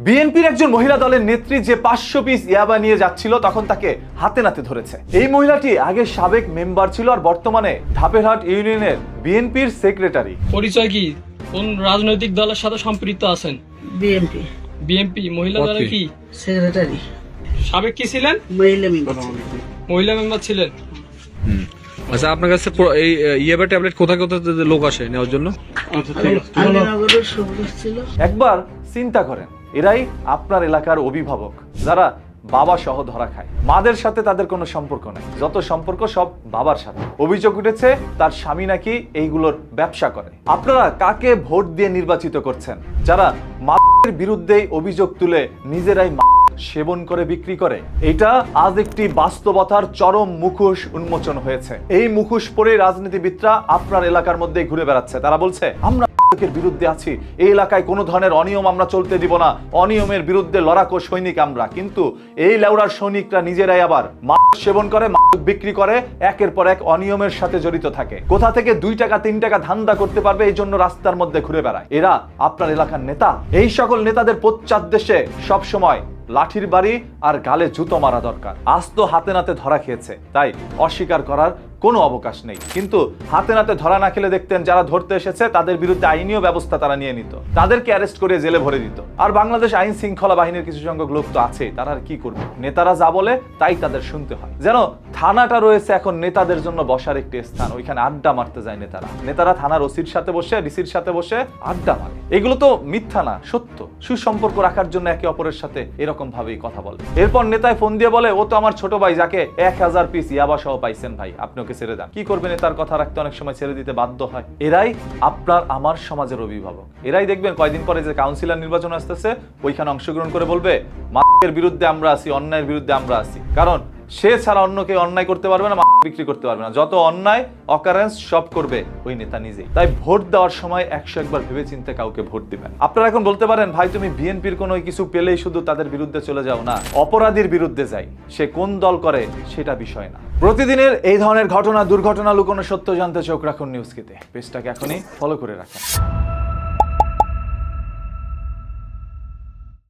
বিএনপির একজন মহিলা দলের নেত্রী যে 500 পিস ইয়াবা নিয়ে যাচ্ছিল তখন তাকে হাতে নাতে ধরেছে। এই মহিলাটি আগে সাবেক মেম্বার ছিল আর বর্তমানে ধাপেরহাট ইউনিয়নের বিএনপির সেক্রেটারি। পরিচয় কি? কোন রাজনৈতিক দলের সাথে সম্পৃক্ত আছেন? বিএনপি। বিএনপি মহিলা দলের কি সেক্রেটারি। সাবেক কি ছিলেন? মহিলা মেম্বার ছিলেন। আচ্ছা, আপনার কাছে এই ইয়াবা ট্যাবলেট কোথায় কোথায় লোক আসে নেওয়ার জন্য? আলীনগরের সুব্রত ছিল। একবার চিন্তা করেন, এরাই আপনার এলাকার অভিভাবক যারা বাবা সহ ধরা খায়। মাদের সাথে তাদের কোনো সম্পর্ক নেই, যত সম্পর্ক সব বাবার সাথে। অভিযোগ উঠেছে তার স্বামী নাকি এইগুলোর ব্যবসা করে। আপনারা কাকে ভোট দিয়ে নির্বাচিত করছেন? যারা মাদের বিরুদ্ধে অভিযোগ তুলে নিজেরাই সেবন করে বিক্রি করে। এটা আজ একটি বাস্তবতার চরম মুখোশ উন্মোচন হয়েছে। এই মুখোশ পরে রাজনীতিবিদরা আপনার এলাকার মধ্যে ঘুরে বেড়াচ্ছে। তারা বলছে আমরা বিরুদ্ধে আছি, এই এলাকায় কোনো ধরনের অনিয়ম আমরা চলতে দিব না, অনিয়মের বিরুদ্ধে লড়াকো সৈনিক আমরা। কিন্তু এই লেউড়ার সৈনিকরা নিজেরাই আবার সেবন করে, বিক্রি করে, একের পর এক অনিয়মের সাথে জড়িত থাকে। কোথা থেকে 2 টাকা 3 টাকা ধান্দা করতে পারবে এই জন্য রাস্তার মধ্যে ঘুরে বেড়ায়। এরা আপনার এলাকার নেতা। এই সকল নেতাদের পশ্চাৎদেশে সব সময় লাঠির বাড়ি আর গালে জুতো মারা দরকার। আজ তো হাতে নাতে ধরা খেয়েছে, তাই অস্বীকার করার কোনো অবকাশ নেই। কিন্তু হাতে নাতে ধরা না খেলে দেখতেন যারা ধরতে এসেছে তাদের বিরুদ্ধে আইনীয় ব্যবস্থা তারা নিয়ে নিত, তাদেরকে অ্যারেস্ট করে জেলে ভরে দিত। আর বাংলাদেশ আইন শৃঙ্খলা বাহিনীর কিছু সংখ্যক লোক তো আছে, তারা আর কি করবে? নেতারা যা বলে তাই তাদের শুনতে হয়। যেন থানাটা রয়েছে এখন নেতাদের জন্য বসার একটি স্থান, ওইখানে আড্ডা মারতে যায় নেতারা থানার ওসির সাথে বসে, ডিসির সাথে বসে আড্ডা মারে। এগুলো তো মিথ্যা না, সত্য। সুসম্পর্ক রাখার জন্য একে অপরের সাথে এরকম ভাবেই কথা বলে। এরপর নেতায় ফোন দিয়ে বলে ও তো আমার ছোট ভাই, যাকে 1000 পিস ইয়াবা সহ পাইছেন ভাই, আপনি ওকে ছেড়ে দেন। কি করবেন? নেতার কথা রাখতে অনেক সময় ছেড়ে দিতে বাধ্য হয়। এরাই আপনার আমার সমাজের অভিভাবক। এরাই দেখবেন কয়দিন পরে যে কাউন্সিলর নির্বাচন আসতেছে ওইখানে অংশগ্রহণ করে বলবে মায়ের বিরুদ্ধে আমরা আছি, অন্যায়ের বিরুদ্ধে আমরা আছি। কারণ সে ছাড়া অন্য কেউ অন্যায় করতে পারবে না, বিক্রি করতে পারবে না। যত অন্যায় অকারেন্স সব করবে ওই নেতা নিজেই। তাই ভোট দেওয়ার সময় 101 বার ভেবে চিন্তে কাউকে ভোট দিবেন। আপনারা এখন বলতে পারেন ভাই তুমি বিএনপির কোনো কিছু পেলেই শুধু তাদের বিরুদ্ধে চলে যাও। না, অপরাধীর বিরুদ্ধে যাই, সে কোন দল করে সেটা বিষয় না। প্রতিদিনের এই ধরনের ঘটনা, দুর্ঘটনা, লুকোনো সত্য জানতে চোখ রাখুন নিউজকিতে। পেজটাকে এখনই ফলো করে রাখুন।